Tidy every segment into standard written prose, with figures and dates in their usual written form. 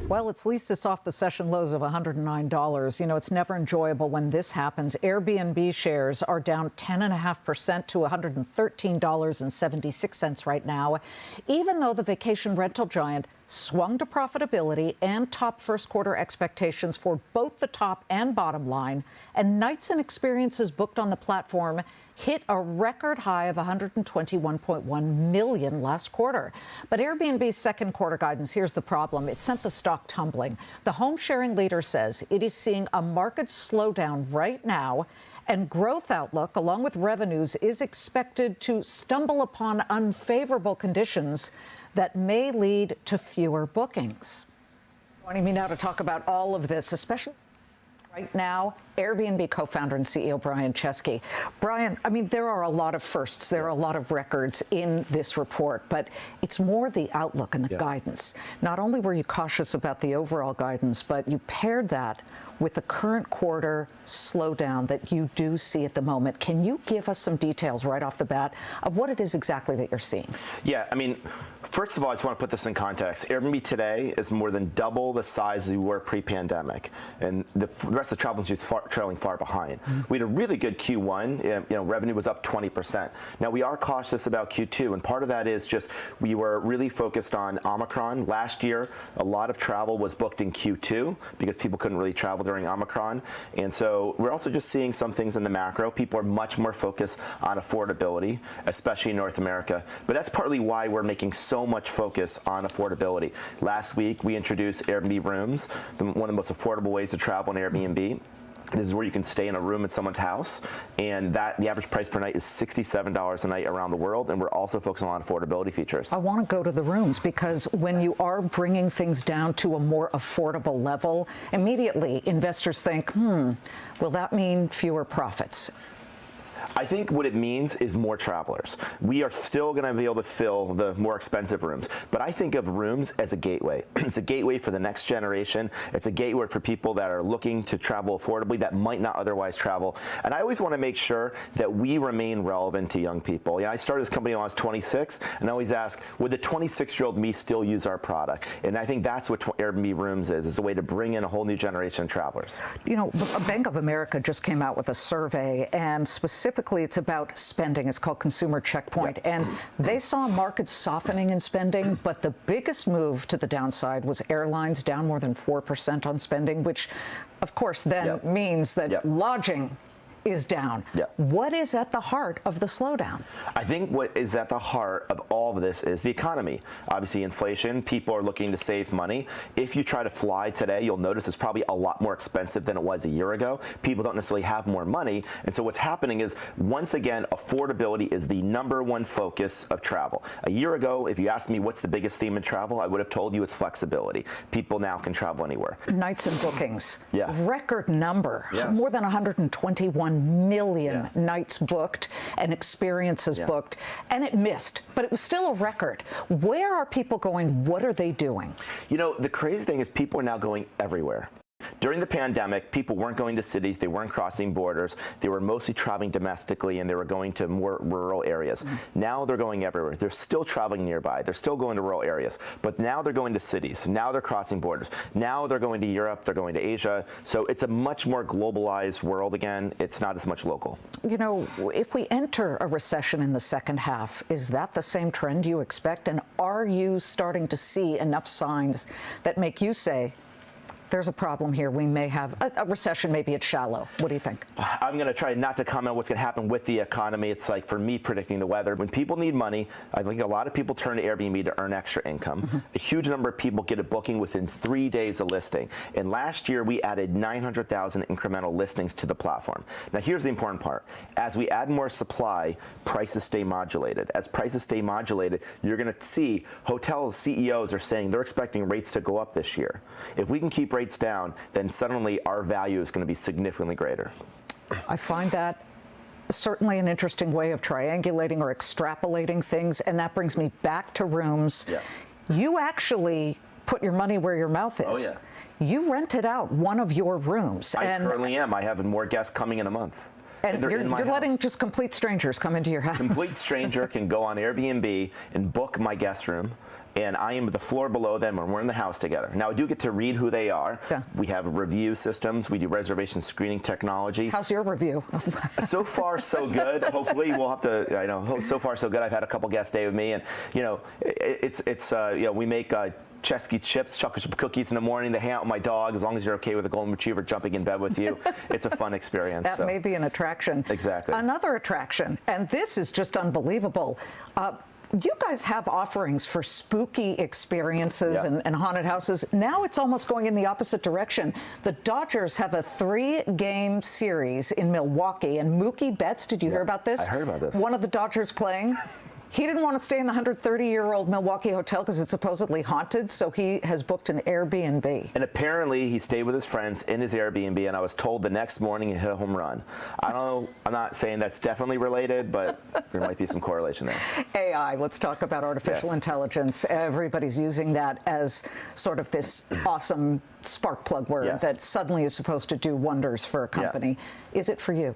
Well, at least it's off the session lows of $109. You know, it's never enjoyable when this happens. Airbnb shares are down 10.5% to $113.76 right now, even though the vacation rental giant swung to profitability and topped first quarter expectations for both the top and bottom line. And nights and experiences booked on the platform hit a record high of 121.1 million last quarter. But Airbnb's second quarter guidance, here's the problem. It sent the stock tumbling. The home sharing leader says it is seeing a market slowdown right now, and growth outlook, along with revenues, is expected to stumble upon unfavorable conditions that may lead to fewer bookings. Joining me now to talk about all of this, especially right now, Airbnb co-founder and CEO Brian Chesky. Brian, I mean, there are a lot of firsts. There are a lot of records in this report, but it's more the outlook and the guidance. Not only were you cautious about the overall guidance, but you paired that with the current quarter slowdown that you do see at the moment. Can you give us some details right off the bat of what it is exactly that you're seeing? Yeah, I mean, first of all, I just want to put this in context. Airbnb today is more than double the size we were pre-pandemic, and the rest of the travel industry is trailing far behind. We had a really good Q1. You know, revenue was up 20%. Now, we are cautious about Q2, and part of that is just we were really focused on Omicron. Last year, a lot of travel was booked in Q2 because people couldn't really travel during Omicron, and so we're also just seeing some things in the macro. People are much more focused on affordability, especially in North America, but that's partly why we're making so much focus on affordability. Last week, we introduced Airbnb Rooms, one of the most affordable ways to travel on Airbnb. This is where you can stay in a room in someone's house, and the average price per night is $67 a night around the world, and we're also focusing on affordability features. I want to go to the rooms because when you are bringing things down to a more affordable level, immediately investors think, will that mean fewer profits? I think what it means is more travelers. We are still going to be able to fill the more expensive rooms, but I think of rooms as a gateway. It's a gateway for the next generation. It's a gateway for people that are looking to travel affordably that might not otherwise travel. And I always want to make sure that we remain relevant to young people. I started this company when I was 26, and I always ask, would the 26-year-old me still use our product? And I think that's what Airbnb Rooms is a way to bring in a whole new generation of travelers. You know, Bank of America just came out with a survey, and specifically it's about spending. It's called Consumer Checkpoint. And they saw markets softening in spending, but the biggest move to the downside was airlines, down more than 4% on spending, which, of course, then means that lodging is down. What is at the heart of the slowdown? I think what is at the heart of all of this is the economy. Obviously, inflation. People are looking to save money. If you try to fly today, you'll notice it's probably a lot more expensive than it was a year ago. People don't necessarily have more money. And so what's happening is, once again, affordability is the #1 focus of travel. A year ago, if you asked me what's the biggest theme in travel, I would have told you it's flexibility. People now can travel anywhere. Nights and bookings. Record number. More than 121 million nights booked and experiences booked, and it missed, but it was still a record. Where are people going? What are they doing? You know, the crazy thing is people are now going everywhere. During the pandemic, people weren't going to cities, they weren't crossing borders, they were mostly traveling domestically, and they were going to more rural areas. Now they're going everywhere. They're still traveling nearby, they're still going to rural areas, but now they're going to cities, now they're crossing borders, now they're going to Europe, they're going to Asia, so it's a much more globalized world again. It's not as much local. You know, if we enter a recession in the second half, is that the same trend you expect, and are you starting to see enough signs that make you say, there's a problem here, we may have a recession, maybe it's shallow? What do you think? I'm going to try not to comment on what's going to happen with the economy. It's like, for me, predicting the weather. When people need money, I think a lot of people turn to Airbnb to earn extra income. A huge number of people get a booking within 3 days of listing. And last year, we added 900,000 incremental listings to the platform. Now, here's the important part. As we add more supply, prices stay modulated. As prices stay modulated, you're going to see hotel CEOs are saying they're expecting rates to go up this year. If we can keep rates down, then suddenly our value is going to be significantly greater. I find that certainly an interesting way of triangulating or extrapolating things, and that brings me back to rooms. You actually put your money where your mouth is. You rented out one of your rooms. I currently am. I have more guests coming in a month. And you're letting just complete strangers come into your house. Complete stranger can go on Airbnb and book my guest room. and I am the floor below them, and we're in the house together. Now, I do get to read who they are. Yeah. We have review systems. We do reservation screening technology. How's your review? So far, so good. Hopefully, we'll have to. I know. So far, so good. I've had a couple guests stay with me, and we make Chesky chips, chocolate chip cookies in the morning. They hang out with my dog. As long as you're okay with a golden retriever jumping in bed with you, it's a fun experience. That may be an attraction. Exactly. Another attraction, and this is just unbelievable. You guys have offerings for spooky experiences and haunted houses. Now it's almost going in the opposite direction. The Dodgers have a 3-game series in Milwaukee, and Mookie Betts, did you hear about this? I heard about this. One of the Dodgers playing. He didn't want to stay in the 130-year-old Milwaukee hotel because it's supposedly haunted, so he has booked an Airbnb. And apparently he stayed with his friends in his Airbnb, and I was told the next morning he hit a home run. I don't know, I'm not saying that's definitely related, but there might be some correlation there. AI, let's talk about artificial intelligence. Everybody's using that as sort of this awesome spark plug word that suddenly is supposed to do wonders for a company. Is it for you?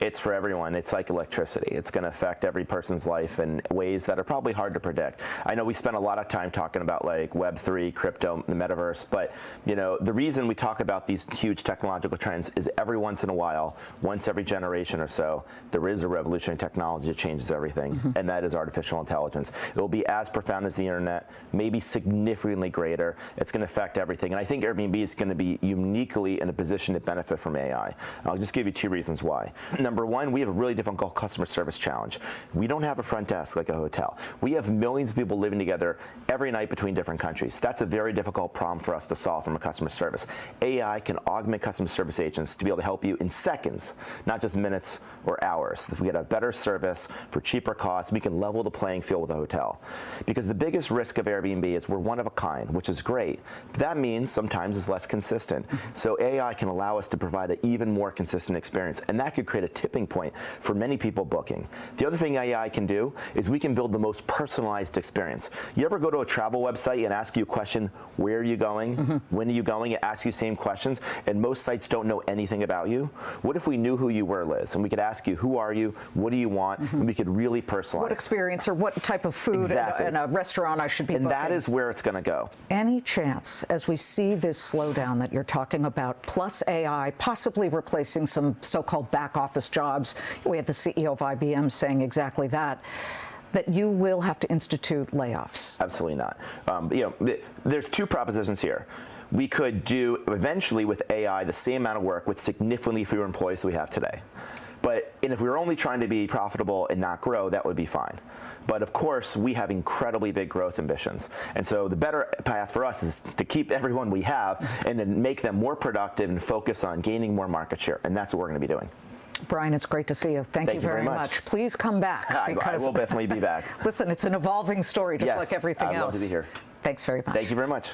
It's for everyone. It's like electricity. It's going to affect every person's life in ways that are probably hard to predict. I know we spent a lot of time talking about like Web3, crypto, the metaverse, but the reason we talk about these huge technological trends is every once in a while, once every generation or so, there is a revolutionary technology that changes everything, and that is artificial intelligence. It will be as profound as the internet, maybe significantly greater. It's going to affect everything, and I think Airbnb is going to be uniquely in a position to benefit from AI. I'll just give you 2 reasons why. Number one, we have a really difficult customer service challenge. We don't have a front desk like a hotel. We have millions of people living together every night between different countries. That's a very difficult problem for us to solve from a customer service. AI can augment customer service agents to be able to help you in seconds, not just minutes or hours. If we get a better service for cheaper costs, we can level the playing field with a hotel. Because the biggest risk of Airbnb is we're one of a kind, which is great. But that means sometimes it's less consistent. So AI can allow us to provide an even more consistent experience, and that could create a tipping point for many people booking. The other thing AI can do is we can build the most personalized experience. You ever go to a travel website and ask you a question, where are you going? When are you going? It asks you the same questions, and most sites don't know anything about you. What if we knew who you were, Liz, and we could ask you, who are you? What do you want? And we could really personalize. What experience or what type of food in a restaurant I should be booking. And that is where it's going to go. Any chance, as we see this slowdown that you're talking about, plus AI possibly replacing some so-called back office jobs, we had the CEO of IBM saying exactly that you will have to institute layoffs? Absolutely not. There's 2 propositions here. We could do eventually with AI the same amount of work with significantly fewer employees than we have today. And if we were only trying to be profitable and not grow, that would be fine. But of course, we have incredibly big growth ambitions. And so the better path for us is to keep everyone we have and then make them more productive and focus on gaining more market share. And that's what we're going to be doing. Brian, it's great to see you. Thank you very much. Please come back. I will definitely be back. Listen, it's an evolving story, just like everything else. I'd love to be here. Thanks very much. Thank you very much.